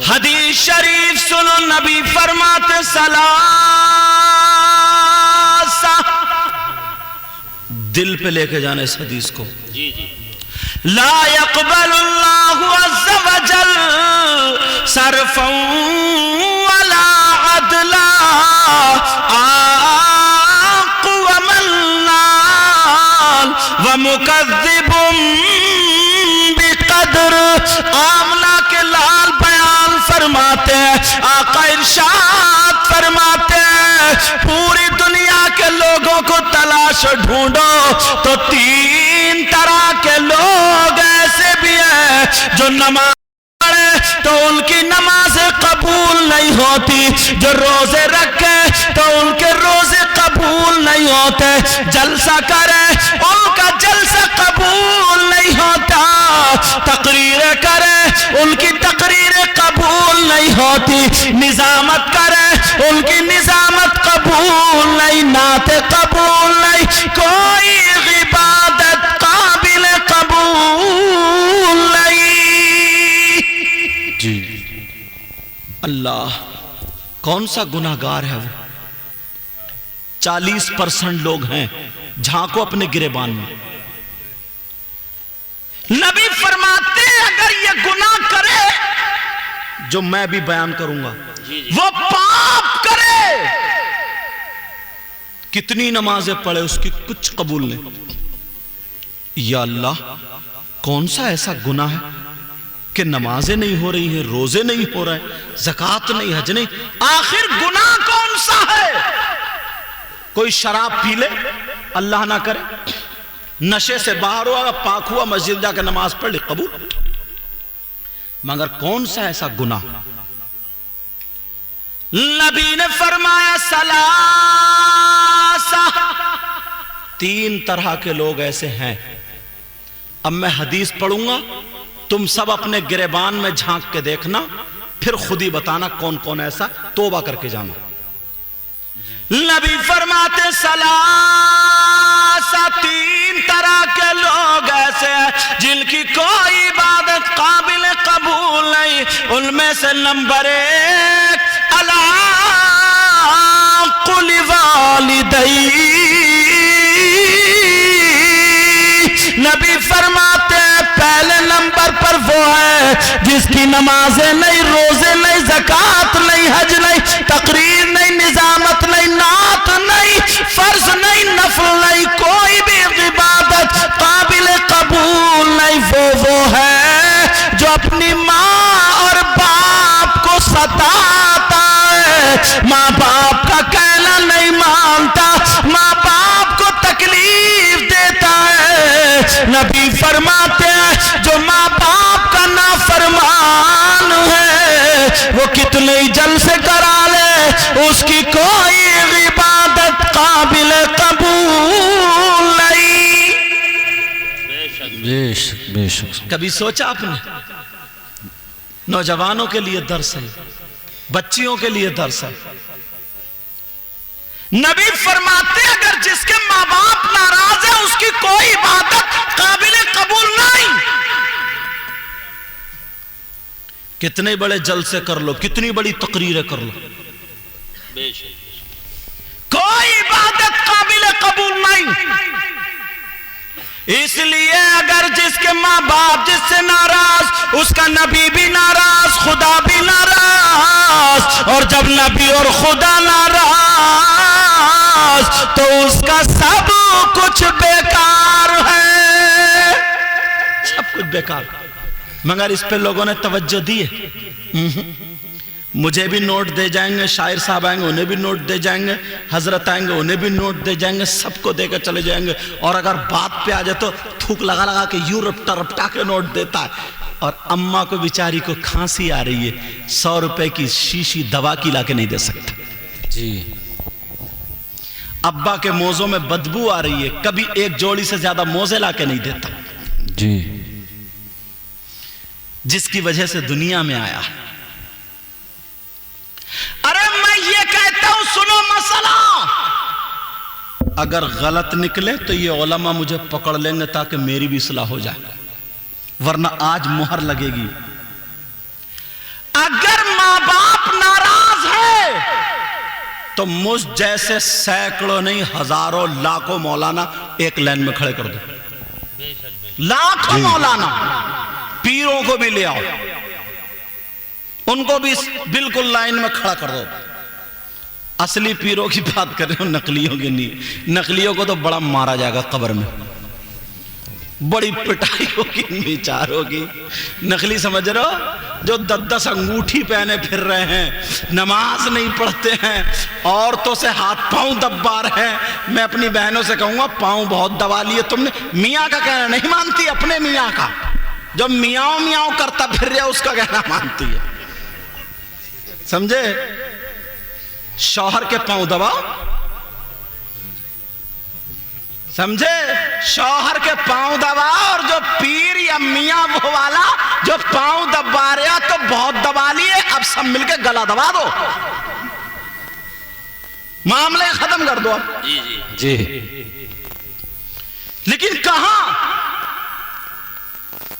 हदीस शरीफ सुनो, नबी फरमाते सलासा, दिल पे लेके जाना इस हदीस को। जी जी। ला यक़बलुल्लाहु अज़्ज़ा वजल सरफ़न वला अदला आक़ व मन्नान व मुकज़्ज़िबुन बिक़द्र। आमना के लाल बयान फरमाते हैं, आका इरशाद फरमाते हैं, पूरी दुनिया के लोगों को तलाश ढूंढो तो 3 तरह के लोग ऐसे भी हैं जो नमाज पढ़े तो उनकी नमाज कबूल नहीं होती, जो रोजे रखे तो उनके रोजे कबूल नहीं होते, जलसा करे उनका जलसा कबूल नहीं होता, तकरीरें करे उनकी तकरीरें कबूल नहीं होती, निजामत करे उनकी निजामत कबूल नहीं, नाते कबूल नहीं, कोई इबादत काबिल कबूल नहीं। जी अल्लाह, कौन सा गुनाहगार है वो? 40% लोग हैं, झांको अपने गिरेबान में। नबी फरमाते अगर ये गुनाह करे जो मैं भी बयान करूंगा, वो पाप करे, कितनी नमाजें पढ़े उसकी कुछ कबूल नहीं। या अल्लाह, कौन सा ऐसा गुनाह है कि नमाजें नहीं हो रही हैं, रोजे नहीं हो रहे, ज़कात नहीं, हज नहीं, आखिर गुनाह कौन सा है? कोई शराब पी ले, अल्लाह ना करे, नशे से बाहर हुआ, पाक हुआ, मस्जिद जाकर नमाज पढ़ ली, कबूल। मगर कौन सा ऐसा गुनाह? नबी ने फरमाया सलासा, 3 तरह के लोग ऐसे हैं। अब मैं हदीस पढ़ूंगा, तुम सब अपने गिरेबान में झांक के देखना, फिर खुद ही बताना कौन कौन ऐसा, तौबा करके जाना। नबी फरमाते सलासा, 3 तरह के लोग ऐसे हैं जिनकी कोई इबादत काबिल कबूल नहीं। उनमें से नंबर 1, अला कुल वालिदै। नबी फरमाते पहले नंबर पर वो है जिसकी नमाजें नहीं, रोजे नहीं, ज़कात नहीं, हज नहीं, तकरीर नहीं, निजामत नहीं, नात नहीं, फर्ज नहीं, नफल नहीं, कोई भी इबादत काबिल कबूल नहीं। वो है जो अपनी माँ और बाप को सताता है, माँ बाप का कहना नहीं मानता, माँ बाप को तकलीफ देता है। नबी फरमाते हैं जो माँ बाप का नाफरमान है वो कितने ही जलसे करा ले, उसकी कोई इबादत काबिल कबूल नहीं। बेशक बेशक। कभी सोचा आपने? नौजवानों के लिए दर्स है, बच्चियों के लिए दर्स है। नबी फरमाते अगर जिसके माँ बाप नाराज है उसकी कोई इबादत काबिल कबूल नहीं। कितने बड़े जलसे कर लो, कितनी बड़ी तकरीरें कर लो, कोई इबादत काबिल कबूल नहीं। इसलिए अगर जिसके माँ बाप जिससे नाराज, उसका नबी भी नाराज, खुदा भी नाराज, और जब नबी और खुदा नाराज तो उसका सब कुछ बेकार है, सब कुछ बेकार। मगर इस पे लोगों ने तवज्जो दी है। मुझे भी नोट दे जाएंगे, शायर साहब आएंगे उन्हें भी नोट दे जाएंगे, हजरत आएंगे उन्हें भी नोट दे जाएंगे, सबको देकर चले जाएंगे। और अगर बात पे आ जाए तो थूक लगा लगा के यूं रपटा रपटा के नोट देता है। और अम्मा को बेचारी को खांसी आ रही है, 100 रुपए की शीशी दवा की लाके नहीं दे सकता जी। अब्बा के मोजों में बदबू आ रही है, कभी एक जोड़ी से ज्यादा मोजे लाके नहीं देता जी, जिसकी वजह से दुनिया में आया। अरे मैं ये कहता हूं, सुनो मसला, अगर गलत निकले तो ये उलमा मुझे पकड़ लेंगे ताकि मेरी भी इस्लाह हो जाए, वरना आज मुहर लगेगी तो मुझ जैसे सैकड़ों नहीं हजारों लाखों मौलाना एक लाइन में खड़े कर दो, लाखों मौलाना, पीरों को भी ले आओ, उनको भी बिल्कुल लाइन में खड़ा कर दो। असली पीरों की बात कर रहे हो, नकलियों की नहीं। नकलियों को तो बड़ा मारा जाएगा कब्र में, बड़ी पिटाई होगी, विचार होगी। नकली समझ रहे हो, जो 10-10 अंगूठी पहने फिर रहे हैं, नमाज नहीं पढ़ते हैं, औरतों से हाथ पांव दबा रहे हैं। मैं अपनी बहनों से कहूंगा पांव बहुत दबा लिए तुमने। मियाँ का कहना नहीं मानती, अपने मियाँ का, जो मियाँ मियाँ करता फिर रहा उसका कहना मानती है, समझे? शौहर के पांव दबाओ, समझे? शौहर के पांव दबाओ, और जो पीर या मियां वो वाला जो पांव दबा रहा तो बहुत दबा लिए, अब सब मिलके गला दबा दो, मामले खत्म कर दो अब। जी। लेकिन कहां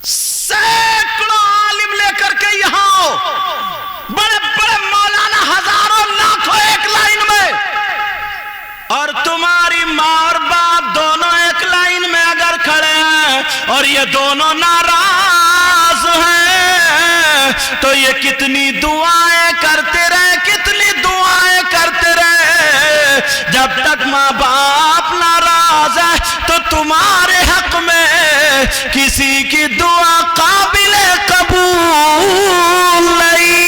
सैकड़ों आलिम लेकर के यहां आओ, बड़े बड़े मौलाना हजारों लाखों एक लाइन में, और तुम्हारी मां और बाप दोनों एक लाइन में अगर खड़े हैं और ये दोनों नाराज हैं, तो ये कितनी दुआएं करते रहे, कितनी दुआएं करते रहे। जब तक मां बाप नाराज है तो तुम्हारे हक में किसी की दुआ काबिले कबूल नहीं,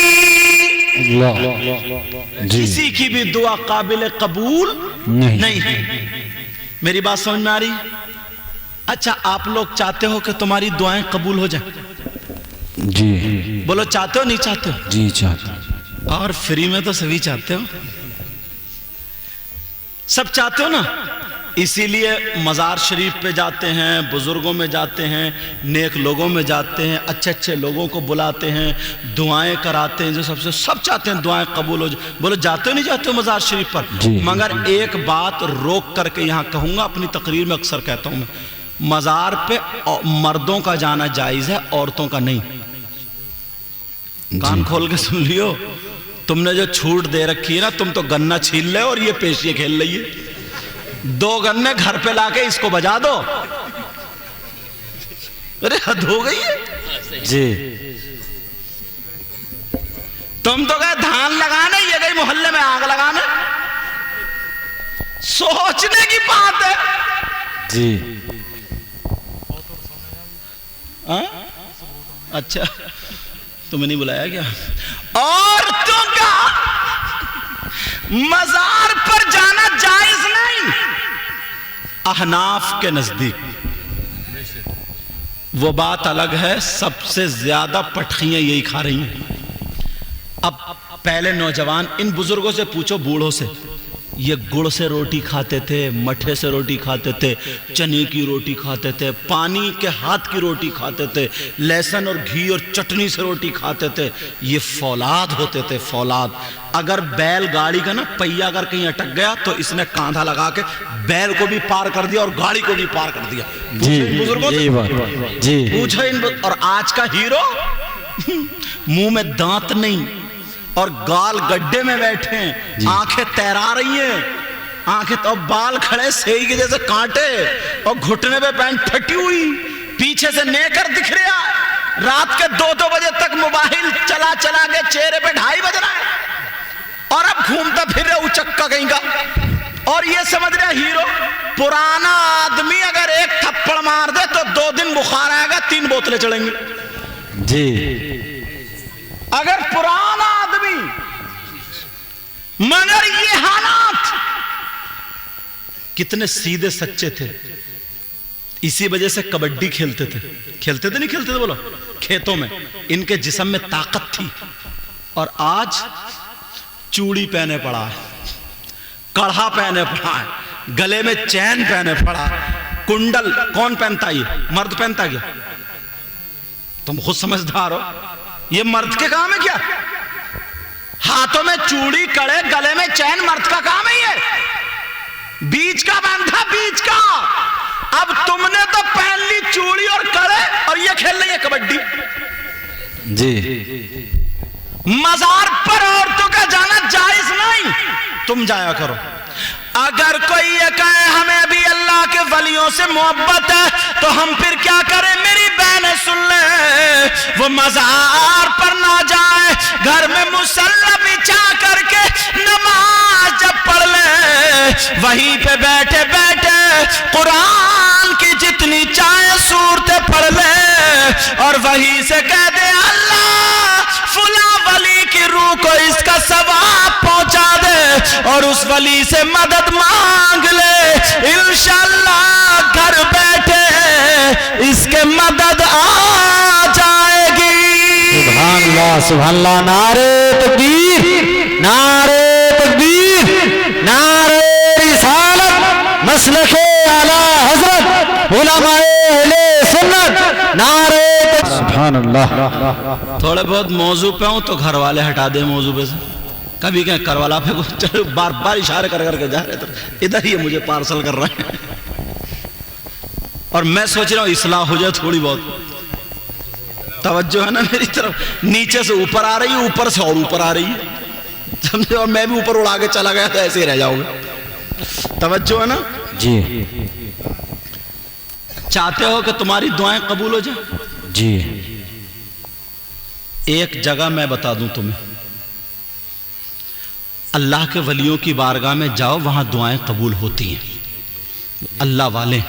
किसी की भी दुआ काबिले कबूल नहीं है। मेरी बात समझ में आ रही? अच्छा, आप लोग चाहते हो कि तुम्हारी दुआएं कबूल हो जाए? जी। बोलो, चाहते हो नहीं चाहते हो? जी चाहते। और फ्री में तो सभी चाहते हो, सब चाहते हो ना। इसीलिए मज़ार शरीफ पे जाते हैं, बुजुर्गों में जाते हैं, नेक लोगों में जाते हैं, अच्छे अच्छे लोगों को बुलाते हैं, दुआएं कराते हैं, जो सबसे सब चाहते हैं दुआएं कबूल हो जाए। बोलो, जाते हो नहीं जाते हो मज़ार शरीफ पर? मगर एक बात रोक करके यहाँ कहूँगा, अपनी तकरीर में अक्सर कहता हूँ मैं, मज़ार पे मर्दों का जाना जायज़ है, औरतों का नहीं। कान खोल के सुन लियो, तुमने जो छूट दे रखी है ना, तुम तो गन्ना छील ले और ये पेशिये खेल रही है। 2 गन्ने घर पे लाके इसको बजा दो, अरे हद हो गई है जी। तुम तो गए धान लगाने, ये गई मोहल्ले में आग लगाने। सोचने की बात है जी। अच्छा, तुम्हें नहीं बुलाया क्या? औरतों का मज़ार पर जाना जायज नहीं, अहनाफ के नजदीक। वो बात अलग है, सबसे ज्यादा पटखियां यही खा रही हैं। अब पहले नौजवान, इन बुजुर्गों से पूछो, बूढ़ों से, ये गुड़ से रोटी खाते थे, मठे से रोटी खाते थे, चने की रोटी खाते थे, पानी के हाथ की रोटी खाते थे, लहसुन और घी और चटनी से रोटी खाते थे। ये फौलाद होते थे, फौलाद। अगर बैल गाड़ी का ना पहिया अगर कहीं अटक गया तो इसने कांधा लगा के बैल को भी पार कर दिया और गाड़ी को भी पार कर दिया। बुजुर्गों से पूछो इन। और आज का हीरो मुंह में दांत नहीं और गाल गड्ढे में बैठे हैं, आंखें तैरा रही हैं, आंखें तो बाल खड़े सेई के जैसे कांटे, और घुटने पे पैंट फटी हुई, पीछे से नेकर दिख रहा। रात के 2-2 बजे तक मोबाइल चला चला के चेहरे पे 2:30 बज रहा है, और अब घूमता फिर रहा उचक्का कहीं का, और ये समझ रहा हीरो। पुराना आदमी अगर एक थप्पड़ मार दे तो 2 दिन बुखार आएगा, 3 बोतलें चढ़ेंगी जी। अगर पुराना आदमी, मगर ये हालात। कितने सीधे सच्चे थे, इसी वजह से कबड्डी खेलते थे। खेलते थे नहीं खेलते थे? बोलो, खेतों में इनके जिस्म में ताकत थी। और आज चूड़ी पहने पड़ा है, कड़ा पहने पड़ा है, गले में चैन पहने पड़ा, कुंडल कौन पहनता है? ये मर्द पहनता क्या? तुम खुद समझदार हो, ये मर्द के काम है क्या? हाथों में चूड़ी, कड़े, गले में चैन, मर्द का काम है ये। बीच का बांधा, बीच का। अब तुमने तो पहन ली चूड़ी और कड़े, और ये खेल रही है कबड्डी जी। मजार पर औरतों का जाना जायज नहीं, तुम जाया करो। अगर कोई ये कहे हमें भी अल्लाह के वलियों से मोहब्बत है तो हम फिर क्या करें? मेरी बहनें सुन ले, वो मजार पर ना जाए, घर में मुसल्ला बिछा करके नमाज जब पढ़ ले, वहीं पे बैठे बैठे कुरान की जितनी चाहे सूरतें पढ़ ले और वहीं से कह दे अल्लाह फुला वली की रूह को इसका सवाब पहुंचा दे और उस वली से मदद मांग ले, इंशाअल्लाह घर बैठे इसके मदद आ जाएगी। सुभान अल्लाह, सुभान अल्लाह। नारे तकबीर, नारे तकबीर, नारे रिसालत, मसलके आला हजरत उलमाए अहले सुन्नत, नारे सुभान अल्लाह। थोड़े बहुत मौजू पे हूं तो घर वाले हटा दे मौजू पे से, कभी क्या करवाला पे चलो बार बार इशारे कर करके जा रहे थे, इधर ही मुझे पार्सल कर रहे हैं और मैं सोच रहा हूं इस्लाह हो जाए थोड़ी बहुत। तवज्जो है ना मेरी तरफ, नीचे से ऊपर आ रही है, ऊपर से और ऊपर आ रही है, समझे, और मैं भी ऊपर उड़ा के चला गया तो ऐसे ही रह जाओगे। तवज्जो है ना जी। चाहते हो कि तुम्हारी दुआएं कबूल हो जाए? जी। एक जगह मैं बता दूं तुम्हें, अल्लाह के वलियों की बारगाह में जाओ, वहां दुआएं कबूल होती हैं। अल्लाह वाले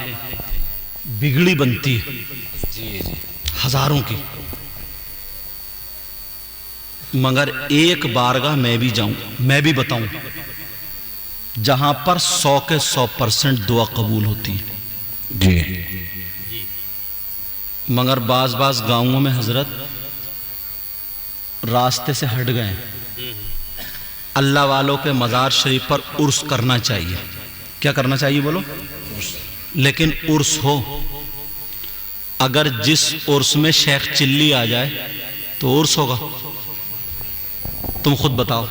बिगड़ी बनती है हजारों की, मगर एक बारगाह मैं भी जाऊं, मैं भी बताऊं, जहां पर 100 के 100% दुआ कबूल होती है। जी। मगर बाज बाज गांवों में हजरत रास्ते से हट गए। अल्लाह वालों के मज़ार शरीफ पर उर्स करना चाहिए। क्या करना चाहिए बोलो? लेकिन उर्स हो, अगर जिस उर्स में शेख चिल्ली आ जाए तो उर्स होगा? तुम खुद बताओ।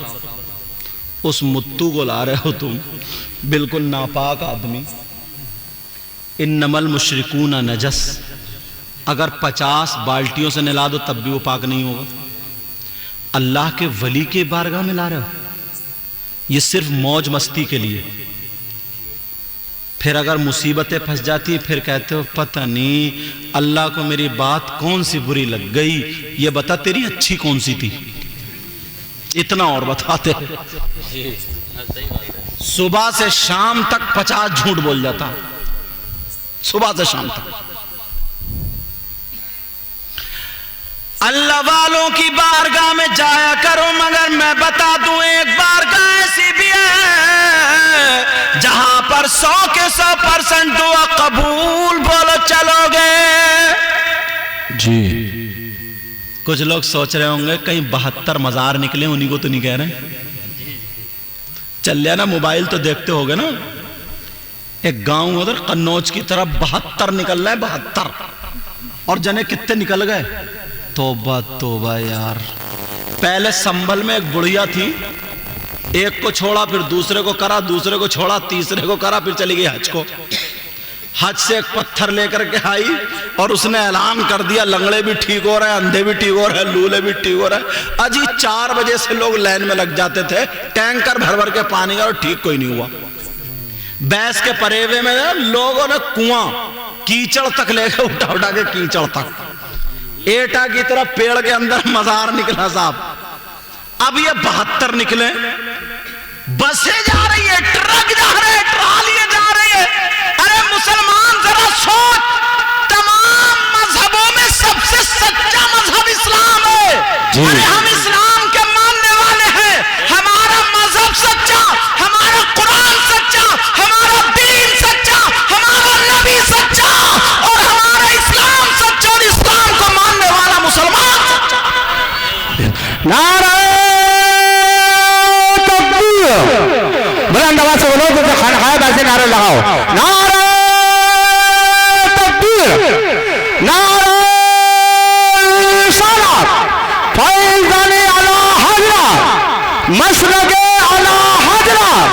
उस मुत्तू को ला रहे हो तुम, बिल्कुल नापाक आदमी। इन्नमल मुशरिकून नजस, अगर 50 बाल्टियों से नहला दो तब भी वो पाक नहीं होगा। अल्लाह के वली के बारगाह में ला रहे हो, ये सिर्फ मौज मस्ती के लिए। फिर अगर मुसीबतें फंस जाती हैं फिर कहते हो पता नहीं अल्लाह को मेरी बात कौन सी बुरी लग गई, ये बता तेरी अच्छी कौन सी थी। इतना और बताते, सुबह से शाम तक 50 झूठ बोल जाता, सुबह से शाम तक। अल्लाह वालों की बारगाह में जाया करो, मगर मैं बता दूं एक बारगाह ऐसी भी है जहां पर 100 के 100% दुआ कबूल। बोलो चलोगे? जी। कुछ लोग सोच रहे होंगे कहीं 72 मजार निकले, उन्हीं को तो नहीं कह रहे। चल लिया ना, मोबाइल तो देखते होगे ना। एक गांव उधर कन्नौज की तरफ 72 निकल रहा है, 72, और जने कितने निकल गए। तौबा तौबा यार। पहले संभल में एक बुढ़िया थी, एक को छोड़ा फिर दूसरे को करा, दूसरे को छोड़ा तीसरे को करा, फिर चली गई हज को। हज से एक पत्थर लेकर के आई और उसने ऐलान कर दिया लंगड़े भी ठीक हो रहे हैं, अंधे भी ठीक हो रहे हैं, लूले भी ठीक हो रहे हैं। अजी 4 बजे से लोग लाइन में लग जाते थे, टैंकर भर भर के पानी का, और ठीक कोई नहीं हुआ। बैस के परेवे में लोगों ने कुआं कीचड़ तक लेकर उठा उठा के, कीचड़ तक, एटा की तरह पेड़ के अंदर मजार निकला साहब। अब ये 72 निकले, बसें जा रही है, ट्रक जा रहे हैं, ट्रालियां जा रही है। अरे मुसलमान जरा सोच, तमाम मजहबों में सबसे सच्चा मजहब इस्लाम है। अरे हम इस्लाम के मानने वाले हैं, हमारा मजहब सच्चा, हमारा कुरान सच्चा, हमारा दीन सच्चा, हमारा नबी सच्चा, और हमारा इस्लाम सच्चा, और इस्लाम को मानने वाला मुसलमान सच्चा। नारा बुलंद आवाज से बोलो, क्योंकि खानखाए वैसे नारे लगाओ। नारा तकबीर, नारा रिसालत, फैज़ाने अला हज़रत, मसलके अला हज़रत,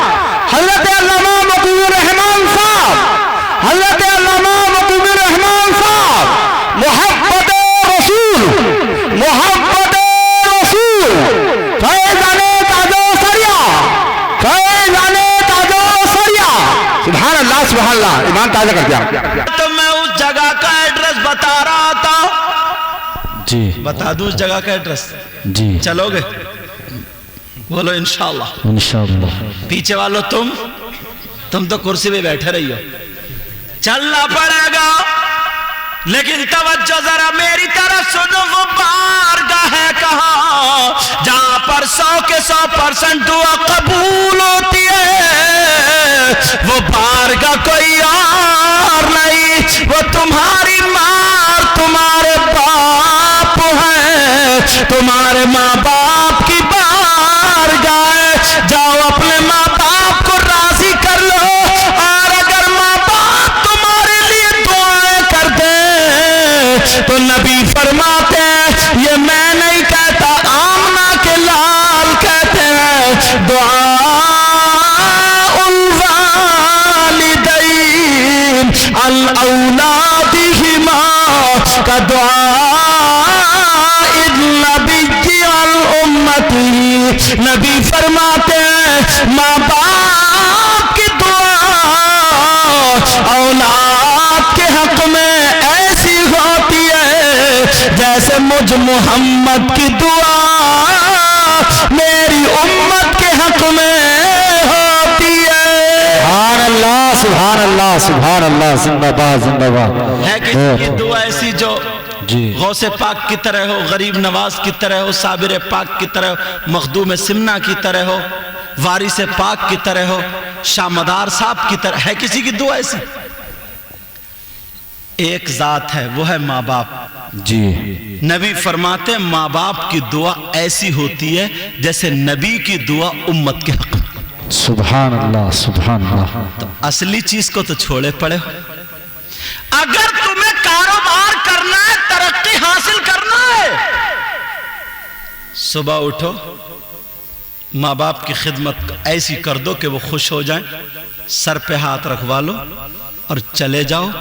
हज़रत अल्लामा मकबूल रहमान साहब, हज़रत अल्लामा मकबूल रहमान साहब, मोहब्बत रसूल, मोहब्बत रसूल, ताजा कर दिया। तो मैं उस जगह का एड्रेस बता रहा था, जी बता दूं उस जगह का एड्रेस? जी चलोगे? बोलो इंशाल्लाह। इंशाअल्लाह। पीछे वालों तुम तो कुर्सी पे बैठे रही हो, चलना पड़ेगा। लेकिन तवज्जो जरा मेरी तरफ सुनो, वो बारगाह है कहां जहां पर 100 के 100% दुआ कबूल होती है। वो बारगाह कोई और नहीं, वो तुम्हारी माँ तुम्हारे बाप है, तुम्हारे माँ बाप की बारगाह है। जाओ अपने माँ बाप को राजी कर लो, और अगर माँ बाप तुम्हारे लिए दुआएं कर दे तो नबी फरमाते हैं, ये मैं नहीं कहता, आमना के लाल कहते हैं, दुआ वालिदैन अल औलादिहिमा का दुआ नबी अल उम्मती। नबी फरमाते हैं, माँ बाप की दुआ औलाद के हक में ऐसी होती है जैसे मुझ मोहम्मद की दुआ मेरी उम्मत के हक में होती है। सुभान अल्लाह, सुभान अल्लाह, जिंदाबाद जिंदाबाद। है किसी की दुआ ऐसी जो जी गौसे पाक की तरह हो, गरीब नवाज की तरह हो, साबिर पाक की तरह हो, मखदूम सिमना की तरह हो, वारिस पाक की तरह हो, शामदार साहब की तरह? है किसी की दुआ ऐसी? एक जात है, वो है माँ बाप। जी नबी फरमाते हैं, माँ बाप की दुआ ऐसी होती है जैसे नबी की दुआ उम्मत के हक में। सुभान अल्लाह, सुभान अल्लाह। तो असली चीज को तो छोड़े पड़े हो। अगर तुम्हें कारोबार करना है, तरक्की हासिल करना है, सुबह उठो, माँ बाप की खिदमत ऐसी कर दो कि वो खुश हो जाएं, सर पे हाथ रखवा लो और चले जाओ।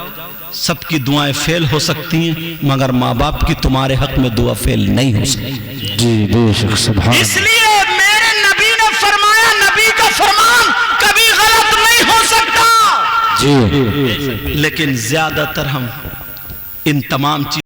सबकी दुआएं फेल हो सकती हैं, मगर माँ बाप की तुम्हारे हक में दुआ फेल नहीं हो सकती। जी बेशक, सुभान। इसलिए मेरे नबी ने फरमाया, नबी का फरमान कभी गलत नहीं हो सकता। जी लेकिन ज्यादातर हम इन तमाम चीज